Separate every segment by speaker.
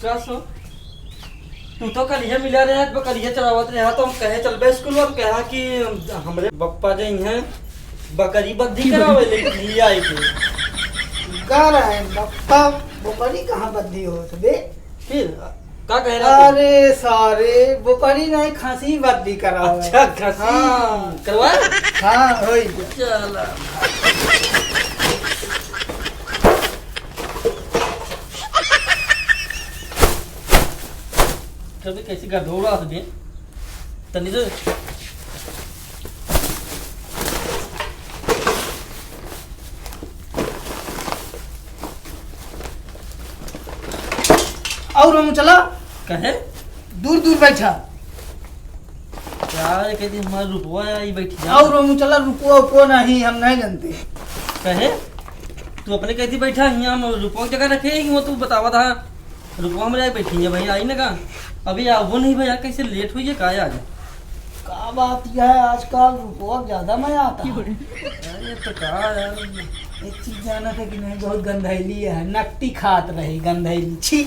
Speaker 1: क्या सो तू तो कल ये मिला रहे हैं, कल ये चलावत रहे तो हम कहे चल स्कूल और कहा कि हमरे बप्पा जो हैं बकरी बद्धी करावे लेकिन ये आई थी
Speaker 2: कह रहे हैं बप्पा बकरी कहाँ बद्धी हो बे?
Speaker 1: फिर क्या कह रहा था?
Speaker 2: अरे सारे बकरी नहीं खांसी बद्धी करावे।
Speaker 1: अच्छा खसी
Speaker 2: हाँ।
Speaker 1: करवा
Speaker 2: हाँ होई
Speaker 1: चला कभी कैसी गधोड़ा से बे तनी तो
Speaker 2: और हम चला
Speaker 1: कहे
Speaker 2: दूर दूर बैठा
Speaker 1: यार कहती हमारा रुपवा आई बैठी जा
Speaker 2: और हम चला रुको को नहीं हम नहीं जानते।
Speaker 1: कहे तू अपने कहती बैठा यहाँ हम रुपवा की जगह रखे वो तू बतावा था रुपवा में बैठी है भैया आई ना कहा अभी वो नहीं भैया कैसे लेट हुई है का आज
Speaker 2: का बात यह है आजकल रुपया ज्यादा मजा आता है।
Speaker 1: अरे तो कहा यार
Speaker 2: एक चीज जाना है कि नहीं बहुत गंधैली है नकटी खात रही गंधैली छी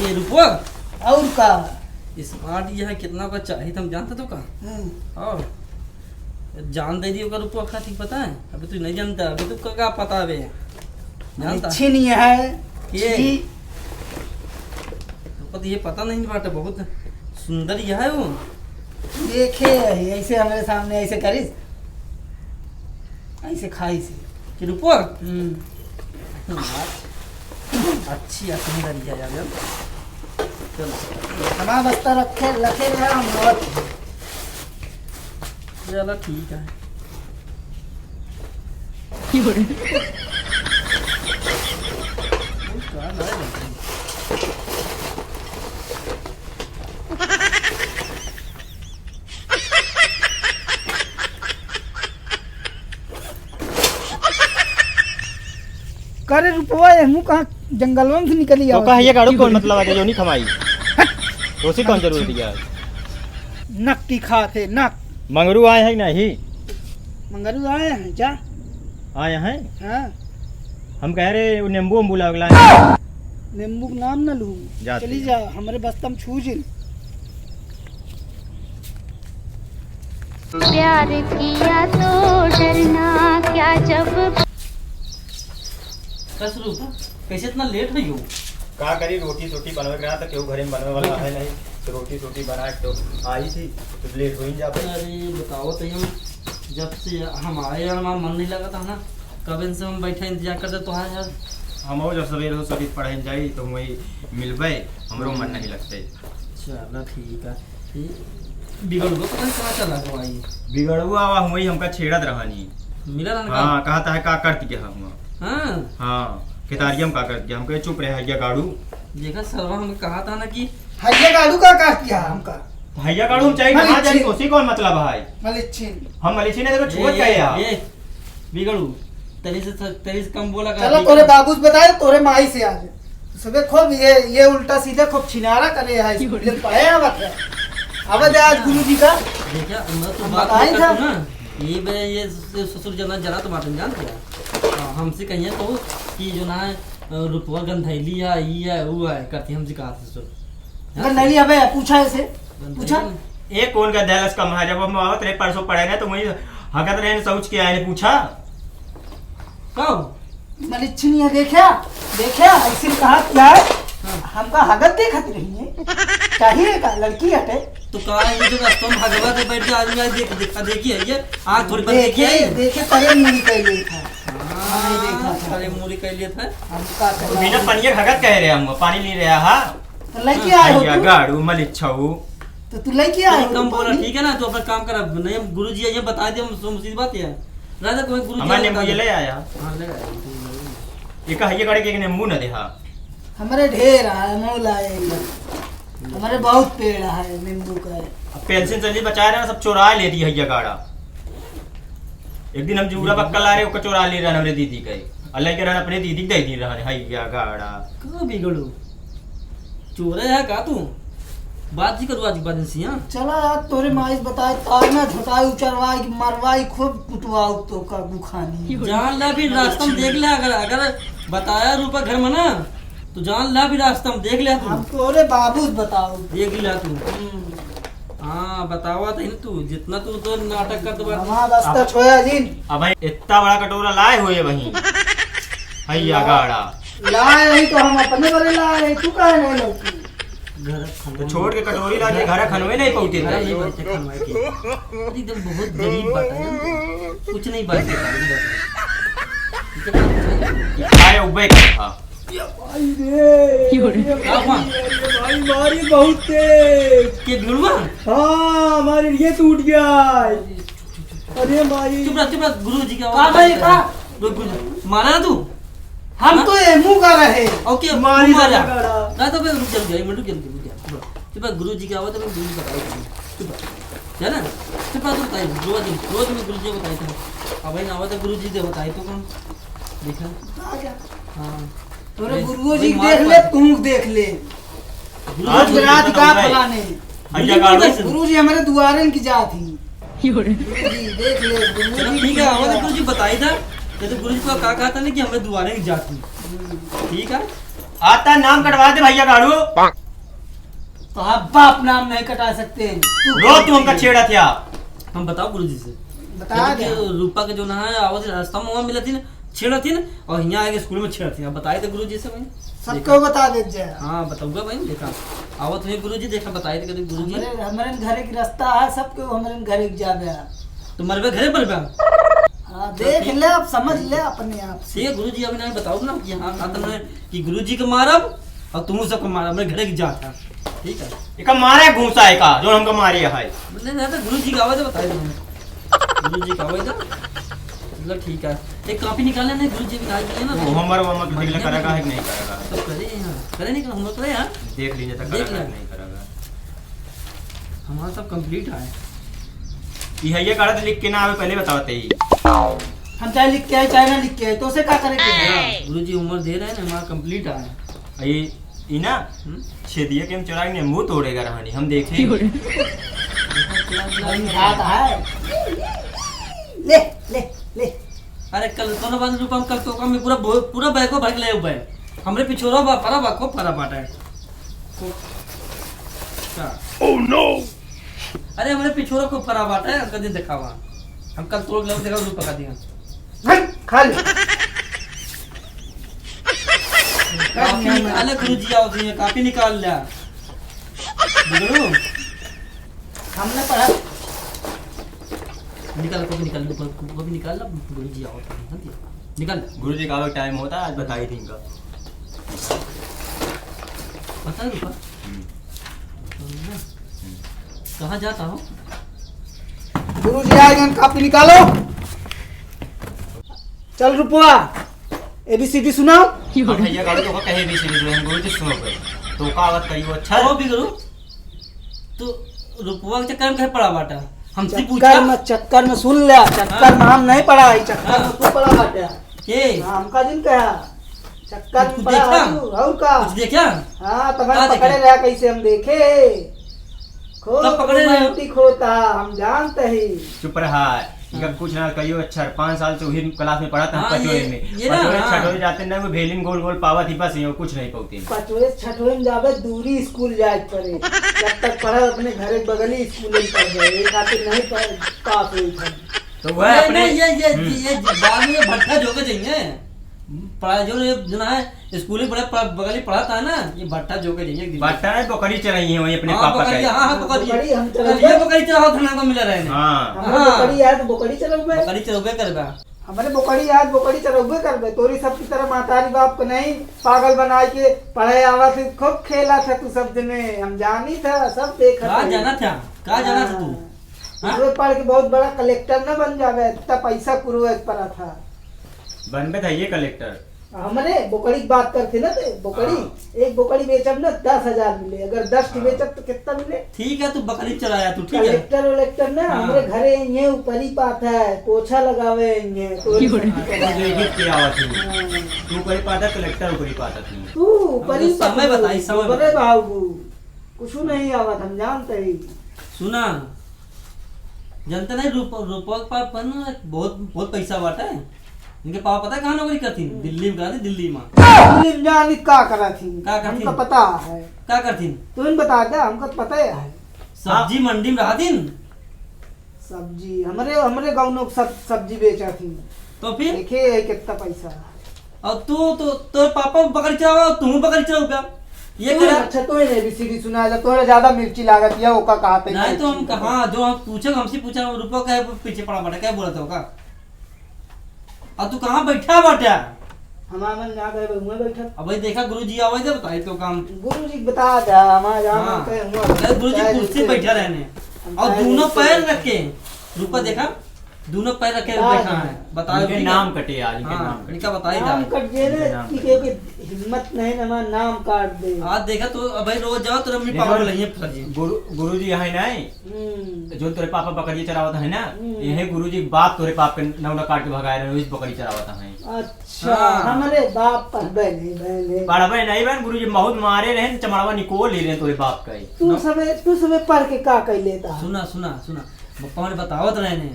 Speaker 1: ये रुपवा
Speaker 2: और का
Speaker 1: स्मार्ट ये है कितना का चाहिए तुम जानते तो का और जान दे दियो का रुपया खाती पता है अभी तू नहीं जानता अभी तू क्या पता है जानता
Speaker 2: अच्छी नहीं है
Speaker 1: ये
Speaker 2: छी।
Speaker 1: तो ये पता नहीं बात बहुत सुंदर यह है वो
Speaker 2: देखे ऐसे हमारे सामने ऐसे करिस ऐसे खाई से
Speaker 1: कि रुपया अच्छी है सुंदर है यार चलो
Speaker 2: हमारा बस्ता रखे रखे रहे हम बहुत
Speaker 1: चलो ठीक है
Speaker 2: करे रुपवा हमू कहाँ जंगलों से निकली
Speaker 3: तो कहा ये गाड़ू कौन मतलब आगे जो नहीं कमाई तो उसी कौन जरूरत है
Speaker 2: नकटी खाते नक
Speaker 3: मंगरू आए हैं नहीं
Speaker 2: मंगरू आए हैं जा
Speaker 3: आए हैं
Speaker 2: हाँ
Speaker 3: हम कह रहे वो नींबू उम्बू लगला
Speaker 2: नींबू का नाम न लू
Speaker 3: जाती
Speaker 2: चली जा हमारे बस्ता में छू जिल
Speaker 4: प्यार किया तो डरना क्या जब
Speaker 1: कैसे रुपया कैसे इतना लेट हुई हो
Speaker 3: का करी रोटी सोटी बनवे रहा था क्यों घर में बनवे वाला है नहीं तो रोटी सोटी बना के तो आई थी तो लेट हो ही जा पाई।
Speaker 1: अरे बताओ तो हम जब से हम आए यार हमारा मन नहीं लगा था ना कब इनसे हम बैठे इंतजार करते तो हाँ यार
Speaker 3: हम और जब सवेरे हो सभी पढ़ाई जाई तो वही मिलबे हमरो मन नहीं लगते।
Speaker 1: चलो ठीक है बिगड़ गो पता नहीं कहाँ चला गो आई
Speaker 3: बिगड़ुआ आवा वही हमका छेड़त रहनी
Speaker 1: मिला ना
Speaker 3: हाँ कहता है का करती क्या हम
Speaker 1: हाँ
Speaker 3: हाँ केतारियम का करती हम कहे चुप रहे है गाड़ू
Speaker 1: देखा सरवा हमें कहा था ना कि
Speaker 2: हैया गाड़ू का काट किया हमका
Speaker 3: भैया गाड़ू हम चाहिए कहाँ जाए उसी कौन मतलब भाई
Speaker 2: मलिच्छिन
Speaker 3: हम मलिसी ने देखो छोड़ गए यार
Speaker 1: ये बिगड़ू तेरी से कम बोला
Speaker 2: चलो तोरे बाबूस बताए तोरे माई से आज सुबह खूब ये उल्टा सीधे खूब छिनारा करे है स्कूल में पढ़े हैं बच्चा अब जा आज गुरुजी का
Speaker 1: देखा मैं तो
Speaker 2: हम
Speaker 1: बात
Speaker 2: बताए
Speaker 1: नहीं
Speaker 2: था।
Speaker 1: करती ना ये बे ये ससुर जना जरा तो बात नहीं जानते हमसे कहिए तो कि जो ना रुपवा गंधैली है ये है वो है करती हमसे कहा ससुर
Speaker 2: अगर नहीं अबे पूछा ऐसे पूछा
Speaker 3: एक कौन का दैलस का महा जब हम आवत रहे परसों पढ़े ना तो वही हकत रहे सोच के आए ने पूछा
Speaker 1: कब
Speaker 2: मलिच्छिन ये देखा देखा ऐसे कहा क्या है हमका हगत देखत रही है चाहिए का लड़की हटे
Speaker 1: तो कहा ये जो रास्ता में भगवा के बैठ के आदमी आज देखा देखी है ये आज थोड़ी बार देखी है
Speaker 2: देखे करे मुड़ी कैले था
Speaker 1: हाँ
Speaker 2: देखा था।
Speaker 1: सारे मूरी कर लिए थे
Speaker 2: हमका
Speaker 3: तो बिना पानी हगत कह रहे हम पानी ले रहा हा
Speaker 2: तो लड़की आए हो
Speaker 3: भैया
Speaker 2: तू?
Speaker 3: गाड़ू मलिच्छऊ
Speaker 2: तो तू लड़की आए हो
Speaker 1: कम
Speaker 2: तू
Speaker 1: बोला
Speaker 2: पानी?
Speaker 1: ठीक है ना तो अपना काम करा नहीं गुरु जी ये बता दिया हम सीधी बात है राजा कोई गुरु
Speaker 3: हमारे नींबू ये ले आया
Speaker 1: हाँ ले आया
Speaker 3: ये कहा ये गाड़ी के नींबू न देहा
Speaker 2: हमारे ढेर है मौला है हमारे बहुत पेड़ है नींबू का
Speaker 3: अब पेंशन चली बचा रहे हैं सब चोरा ले दी है ये गाड़ा एक दिन हम जूरा बक्कल आ रहे ओकर चोरा ले रहा हमारे दीदी के अल्लाह के रहन अपने दीदी दे दी रहा है या गाड़ा
Speaker 1: का बिगड़ो चोरे है का तू बात जी करू आज बात से हां
Speaker 2: चला यार तोरे माइस बताए तारना झुटाई उचरवाई मरवाई खूब कुटवाऊ तो का बुखानी
Speaker 1: जान ला भी रास्ता में देख ले अगर बताया रुपया घर में ना तू जान ला भी रास्ता हम देख ले तू
Speaker 2: हमको रे बाबू बताओ।
Speaker 1: देख ला तू हाँ बतावा था तू जितना तू तो नाटक कर दो
Speaker 2: हमारा रास्ता छोया जिन
Speaker 3: अब भाई इतना बड़ा कटोरा लाए हुए वहीं हैया गाड़ा
Speaker 2: लाए नहीं तो हम अपने बड़े लाए नहीं, तू काहे नहीं लौकी?
Speaker 1: घर
Speaker 3: तो छोड़ के कटोरी ला के घर खनवे नहीं पहुंचे
Speaker 1: घर नहीं
Speaker 3: थे
Speaker 1: बनते खनवाए के एकदम बहुत गरीब बात है कुछ नहीं बात
Speaker 3: खाए उबे कर था
Speaker 2: भाई रे भाई मारी बहुत तेज।
Speaker 1: के भिड़वा
Speaker 2: हाँ हमारे ये टूट गया। अरे भाई
Speaker 1: चुप रह गुरुजी का
Speaker 2: का भाई का
Speaker 1: मारा ना तू
Speaker 2: हम तो एमू का रहे
Speaker 1: ओके
Speaker 2: मारी
Speaker 1: मारा
Speaker 2: गड़ा।
Speaker 1: ना तो मैं रुक जा रुक जा चुप गुरुजी का आवाज तो मैं गुरुजी बताऊं चुप है ना चुप तो बताइए रोज में गुरुजी बताए थे अब भाई ना आवाज गुरुजी दे बताए तो कौन देखा हाँ
Speaker 2: तोरे गुरुओ जी देख ले तू देख ले आज रात का फलाने
Speaker 3: हैया गाड़ो
Speaker 2: गुरु जी हमारे दुआरन की जात थी गुरुजी देख ले
Speaker 1: चलो
Speaker 2: गुरुजी
Speaker 1: ठीक है आवाज गुरुजी बताई था तो गुरुजी को का कहा था ना कि हमें दुआरे की जाती ठीक है
Speaker 3: आता नाम कटवा दे भैया गाड़ू
Speaker 2: तो आप बाप नाम नहीं कटा सकते।
Speaker 3: रो तू हमका छेड़ा था
Speaker 1: हम बताओ गुरुजी से
Speaker 2: बता दे
Speaker 1: रूपा के जो ना है आवाज रास्ता में वहाँ मिला थी ना छेड़ा थी ना और यहाँ आगे स्कूल में छेड़ा थी आप बताए थे गुरुजी से भाई
Speaker 2: सबको बता दे जाए।
Speaker 1: हाँ बताऊंगा भाई देखा आवत नहीं गुरुजी देखा बताए थे कभी गुरुजी
Speaker 2: हमारे हमारे घर की रास्ता है सबको हमारे घर की जावे।
Speaker 1: तो मरबे घरे पर बा
Speaker 2: हाँ देख ले आप समझ ले अपने आप से।
Speaker 1: ठीक है गुरुजी अभी नहीं बताओ ना कि हाँ कहा था कि गुरुजी को मारब और तुम सबको मारब मेरे घरे की जात है ठीक है
Speaker 3: एक मारे घूसा है का जो हमको मारी है
Speaker 1: मतलब गुरुजी का आवाज बताए थे गुरुजी का आवाज मतलब ठीक है एक कॉपी निकालना नहीं गुरुजी निकाल दिए ना
Speaker 3: वो होमवर्क दिखला करेगा है कि नहीं करेगा
Speaker 1: तो करे यहाँ करे नहीं हम लोग करे यार
Speaker 3: देख लीजिए तक
Speaker 1: देख
Speaker 3: करेगा
Speaker 1: लें।
Speaker 3: कि नहीं करेगा
Speaker 1: हमारा सब कंप्लीट है
Speaker 3: ये हैया गाड़ा तो लिख के ना आवे पहले बताते ही
Speaker 2: हम चाहे लिख के आए चाहे ना लिख के आए तो उसे क्या करेंगे।
Speaker 1: गुरुजी उम्र दे रहे हैं ना हमारा कंप्लीट है
Speaker 3: ये ना छेदिया के हम चुराएंगे ने मुंह तोड़ेगा रहानी हम देखे
Speaker 2: हाथ है ले ले ले
Speaker 1: अरे कल तो ना बांध रुपा कल तो का मैं पूरा बैग को भर के ले हुआ है हमरे पिछोरा बा परा बा खूब परा बाटा है क्या ओह नो अरे हमरे पिछोरा को परा बाटा है कदी दिखावा हम कल तोड़ ले देखा रुपा का दिया
Speaker 2: खा ले
Speaker 1: काफी निकाले गुरुजी आओ तो काफी निकाल लिया बुझलो
Speaker 2: हमने पढ़ा
Speaker 1: निकाल कॉपी निकाल ला गुरुजी आओ तो निकाल
Speaker 3: गुरुजी का टाइम होता है आज बताई थी इनका
Speaker 1: पता रुपा कहाँ जाता हो
Speaker 2: गुरु जी आए कॉपी निकालो चल रुपवा ABCD सुनाओ।
Speaker 3: अब भैया गाड़ी तो कहे भी सीरीज में गुरुजी सुनो पे तो का आवत कहियो अच्छा
Speaker 1: वो भी करो तो रुपवा के चक्कर में कहे पड़ा बाटा हमसे पूछा
Speaker 2: चक्कर में सुन लिया चक्कर में हम नहीं पढ़ा चक्कर में तू पढ़ा बाटा
Speaker 1: के
Speaker 2: हमका दिन कहा चक्कर में
Speaker 1: कुछ
Speaker 2: पढ़ा
Speaker 1: देखा?
Speaker 2: तू और का
Speaker 1: कुछ देखा
Speaker 2: हाँ
Speaker 1: क्या
Speaker 2: तुम्हारे
Speaker 1: देखे?
Speaker 2: पकड़े रहा कैसे हम देखे खो
Speaker 1: कब पकड़े रहे हो?
Speaker 2: रोटी खोता हम जानते ही
Speaker 3: चुप रहा इनका कुछ ना कहियो अच्छा 5 साल से वही क्लास में पढ़ा था
Speaker 1: हाँ,
Speaker 3: पचोरे
Speaker 1: ये-
Speaker 3: में
Speaker 1: ये ना,
Speaker 3: पचोरे
Speaker 1: हाँ।
Speaker 3: छठोरे जाते ना वो भेलिन गोल गोल पावत ही बस ये कुछ नहीं पौती
Speaker 2: पचोरे छठोरे में जावे दूरी स्कूल जाए पड़े जब तक पढ़ा अपने घर बगली स्कूल में पढ़ गए एक खातिर नहीं पास हुई था।
Speaker 3: तो वह अपने
Speaker 1: ये बाद में भट्टा जोगे चाहिए पढ़ा जो ना है स्कूल में बगल पढ़ाता है ना ये भट्टा जोगे चाहिए
Speaker 3: बाटा है बकरी चराई है वही अपने
Speaker 1: हाँ,
Speaker 3: पापा
Speaker 1: बकरी,
Speaker 3: का
Speaker 1: हाँ बकरी
Speaker 2: बकरी हम चला
Speaker 1: ये बकरी चढ़ाओ थाना को मिला रहे
Speaker 3: हां
Speaker 2: हमारे
Speaker 1: हाँ।
Speaker 2: बोकड़ी याद बोकड़ी चलोगे
Speaker 1: बकरी चढ़ोगे करबा
Speaker 2: हमारे बोकड़ी याद बोकड़ी चलोगे करबे तोरी सब की तरह मातारी बाप को नहीं पागल बना के पढ़ाई आवा थे खूब खेला था तू सब दिन हम जानी था सब देखा
Speaker 1: कहाँ जाना था कहाँ जाना था तू हाँ?
Speaker 2: तू पढ़ के बहुत बड़ा कलेक्टर न बन जावे इतना पैसा पूर्वज पड़ा था
Speaker 3: बनबे था ये कलेक्टर
Speaker 2: हमने बोकड़ी की बात करते ना ते बोकड़ी एक बोकड़ी बेचब ना 10,000 मिले अगर 10 की बेचब तो कितना मिले
Speaker 1: ठीक है तू बकरी चलाया तू ठीक है
Speaker 2: कलेक्टर वलेक्टर ना
Speaker 1: हाँ।
Speaker 2: हमारे घरे ये ऊपर ही पाता है पोछा लगावे ये तो
Speaker 3: ये के आवत थी तू कोई पाता कलेक्टर कोई पाता थी
Speaker 2: तू ऊपर ही
Speaker 1: हमको समय बताई, समय
Speaker 2: बड़े
Speaker 1: बताई।
Speaker 2: बाबू कुछ नहीं आवत हम जानते ही
Speaker 1: सुना जानते नहीं रूपा के पास पर ना बहुत बहुत पैसा बाटा है इनके पापा पता है कहाँ नौकरी करती? दिल्ली में करती, दिल्ली में।
Speaker 2: दिल्ली में जानी का करा थी,
Speaker 1: का करती?
Speaker 2: हमको पता है।
Speaker 1: क्या करती?
Speaker 2: तुम बता दे, हमको तो पता है।
Speaker 1: सब्जी मंडी में रहती।
Speaker 2: सब्जी हमरे गाँव में सब सब्जी बेचा थी।
Speaker 1: तो फिर
Speaker 2: देखे कितना पैसा।
Speaker 1: और तू तो पापा बकरी चलावा, तू बकरी चलाऊगा ये करा।
Speaker 2: अच्छा तो ये भी सीधी सुना जा, तोरे ज्यादा मिर्ची लागत या ओका कहा पे
Speaker 1: नहीं तो हम कहाँ जो हम पूछे हमसे पूछा रुपया कहे पीछे पड़ा बाटा क्या बोला था होगा। और तू कहाँ बैठा बाटा?
Speaker 2: हमारा मन ना गए मैं बैठा।
Speaker 1: अब भाई देखा गुरुजी आवाज दे बताई तो काम।
Speaker 2: गुरुजी बता जा हमारा जाना
Speaker 1: हाँ।
Speaker 2: कहे
Speaker 1: अरे गुरुजी कुर्सी बैठा रहने और दोनों पैर रखे रुपया देखा, दोनों पैर रखे देखा है। बताओ
Speaker 3: इनके नाम कटे आज, इनके नाम
Speaker 1: हाँ
Speaker 3: कटे।
Speaker 1: इनका बताई
Speaker 2: नाम
Speaker 1: था।
Speaker 2: कट जे रे कि हिम्मत नहीं ना हमारा नाम काट दे।
Speaker 1: आज देखा तो भाई रोज जाओ तो मम्मी पापा बोलेंगे फर्जी।
Speaker 3: गुरुजी है नहीं जो तेरे पापा बकरी चरावता है ना, यही गुरुजी बाप तोरे पाप के नौना काट के भगाए रहे, इस बकरी चरावता है।
Speaker 2: अच्छा
Speaker 1: हाँ।
Speaker 2: हमारे बाप पर बहने
Speaker 3: बड़बे नहीं बहन, गुरुजी बहुत मारे रहे, चमड़वा निकोल ले रहे तोरे बाप का ही।
Speaker 2: तू सबे पढ़ के का कह लेता।
Speaker 1: सुना सुना सुना पप्पा ने बतावत रहे ने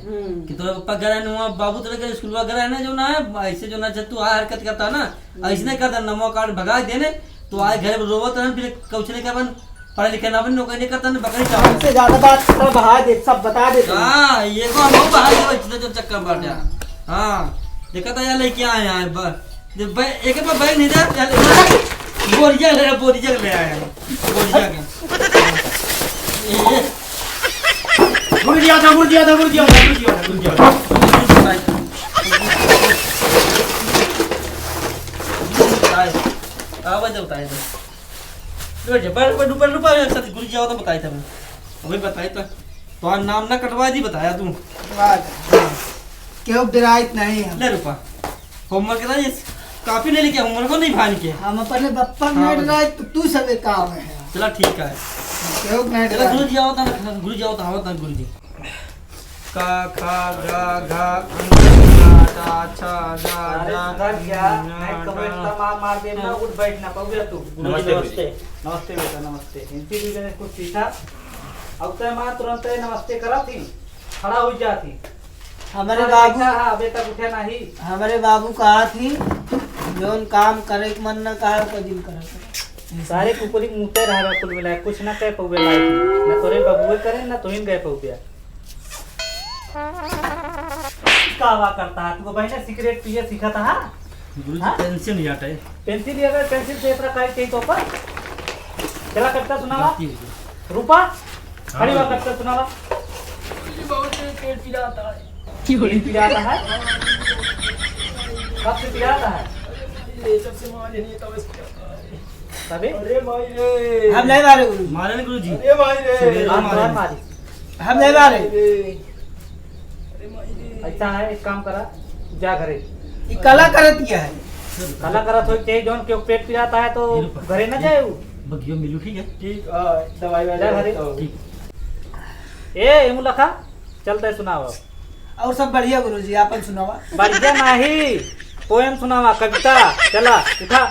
Speaker 1: कि तोरा पप्पा गए रहने वहाँ बाबू तेरे के स्कूल गए रहने जो ना है ऐसे जो ना तू आ हरकत करता ना ऐसे नहीं करता नमो कार्ड भगा देने तो आए घर में रोवत रहन फिर कौचने के बन पढ़े लिखे ना बन नौकरी नहीं करता ना बकरी चावल
Speaker 2: हमसे ज्यादा बात सब बहा दे, सब बता दे।
Speaker 1: हां ये को हम बाहर के बच्चे जो चक्कर बैठ जा। हां देखा था यार लेके आए हैं जब एक बार बैग नहीं था बोरिया ले आए हैं बोरिया के
Speaker 3: गुरुजी आता
Speaker 1: बताए गुरुजी आओ तो बताए थे मैं अभी बताए तो नाम ना कटवा दी बताया तू
Speaker 2: क्यों डराइत नहीं हम।
Speaker 1: ले रुपा होमवर्क ना ये काफी नहीं लेके होमवर्क को नहीं भान के
Speaker 2: हम अपने बप्पा नहीं डराए तो तू सबे काम है।
Speaker 1: चला ठीक है
Speaker 2: क्यों नहीं
Speaker 1: चला
Speaker 2: डराए।
Speaker 1: गुरुजी आओ था गुरुजी आओ था गुरुजी का खा गा घा टा छा जा जा
Speaker 2: मार देना उठ बैठना पगला तू।
Speaker 3: नमस्ते
Speaker 2: नमस्ते बेटा नमस्ते। हिंदी भी मैंने कुछ सीखा अब तो मां तुरंत नमस्ते करा थी खड़ा हो जाती। हमारे बाबू हाँ बेटा उठे नहीं। हमारे बाबू कहा थी जोन काम करे मन न कहा को दिन करा सारे कुकुरी मुते रहा कुल मिला कुछ ना कह पउबे लायक ना तोरे बबुए करे ना तोहिन गए पउबे कावा करता है तुमको बहने सिगरेट पिए सीखा था।
Speaker 1: गुरुजी पेंशन नहीं हटे
Speaker 2: पेंसिल अगर पेंसिल से इतना काट चाहिए तो पर चला करता सुनावा रूपा खड़ी बात करता सुनावा। बहुत पेट पिलाता है पेट पिलाता है कब से पिलाता है ये सबसे मारे नहीं तब इसको तबे अरे भाई रे हम नहीं मारे
Speaker 1: मारे ना गुरुजी
Speaker 2: अरे भाई रे हम नहीं मारे अच्छा है एक काम करा जा घरे कला करत क्या है कला करत हो चाहिए जोन के पेट पिलाता है तो घरे ना जाए वो
Speaker 1: बगियो मिलू ठीक है
Speaker 2: ठीक दवाई वाला घरे
Speaker 1: ठीक
Speaker 2: ए मुलखा चलते है सुनावा और सब बढ़िया गुरुजी आपन सुनावा बढ़िया नहीं पोएम सुनावा कविता चला उठा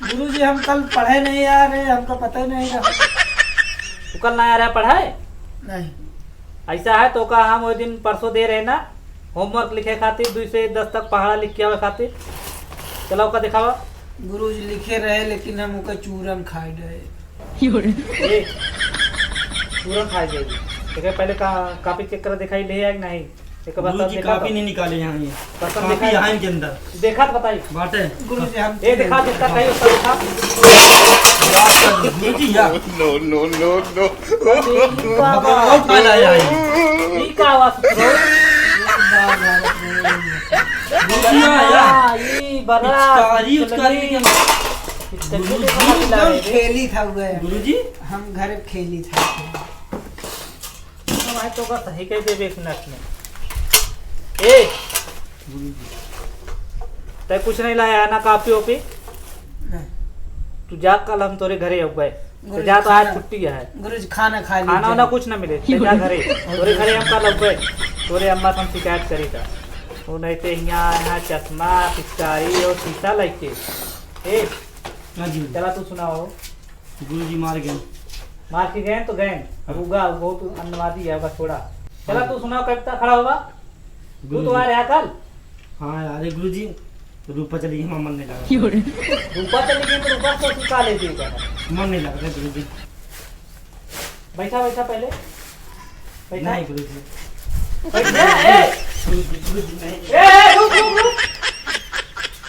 Speaker 2: गुरुजी हम कल पढ़े नहीं आ रहे हमको पता ही नहीं था। तू कल नहीं आ रहा पढ़ाए नहीं ऐसा है तो का हम वो दिन परसों दे रहे ना होमवर्क लिखे खातिर 2 से 10 तक पहाड़ा लिख के आवे खातिर चलो का दिखावा। गुरुजी लिखे रहे लेकिन हम ओका चूरन खाए रहे चूरन खाए जाएगी ठीक है पहले का कॉपी चेक कर दिखाई ले या नहीं एक बार
Speaker 1: गुरुजी कॉपी नहीं निकाले यहाँ ये
Speaker 2: पसंद
Speaker 1: कॉपी
Speaker 2: दिखाई
Speaker 1: यहाँ इनके अंदर
Speaker 2: देखा तो बताइए
Speaker 1: बाटे
Speaker 2: गुरुजी हम ये दिखा जितना कहीं उसका दिखा
Speaker 1: गुरुजी या
Speaker 2: बहुत
Speaker 1: फायदा आया है
Speaker 2: ठीक आवाज सुनो
Speaker 1: गुरुजी आया
Speaker 2: ये बड़ा
Speaker 1: पिचकारी
Speaker 2: गुरुजी खेली था वो
Speaker 1: गुरुजी
Speaker 2: हम घर खेली था भाई तो का सही कह दे एक मिनट में ए तय कुछ नहीं लाया ना कॉपी ओपी तू जा कल हम तोरे घरे हो गए तो जा तो आज छुट्टी है गुरुजी खाना खा लिया खाना वाना कुछ ना मिले तो जा घरे तोरे घरे हम कल हो गए तोरे अम्मा हम शिकायत करी था वो नहीं थे यहाँ चश्मा पिचकारी और शीशा लेके ए चला तू सुनाओ
Speaker 1: गुरुजी मार गए
Speaker 2: मार के गए तो गए अब उगा बहुत अन्नवादी है बस थोड़ा चला तू सुनाओ कविता खड़ा होगा तू तो आ रहा कल हाँ अरे गुरुजी रूपा चली गई, मन नहीं लगा। रूपा चली गई तो रूपा से सिखा लेती है, मन नहीं लग रहा गुरुजी। बैठा बैठा पहले बैठा। नहीं गुरुजी बैठ जा। गुरुजी नहीं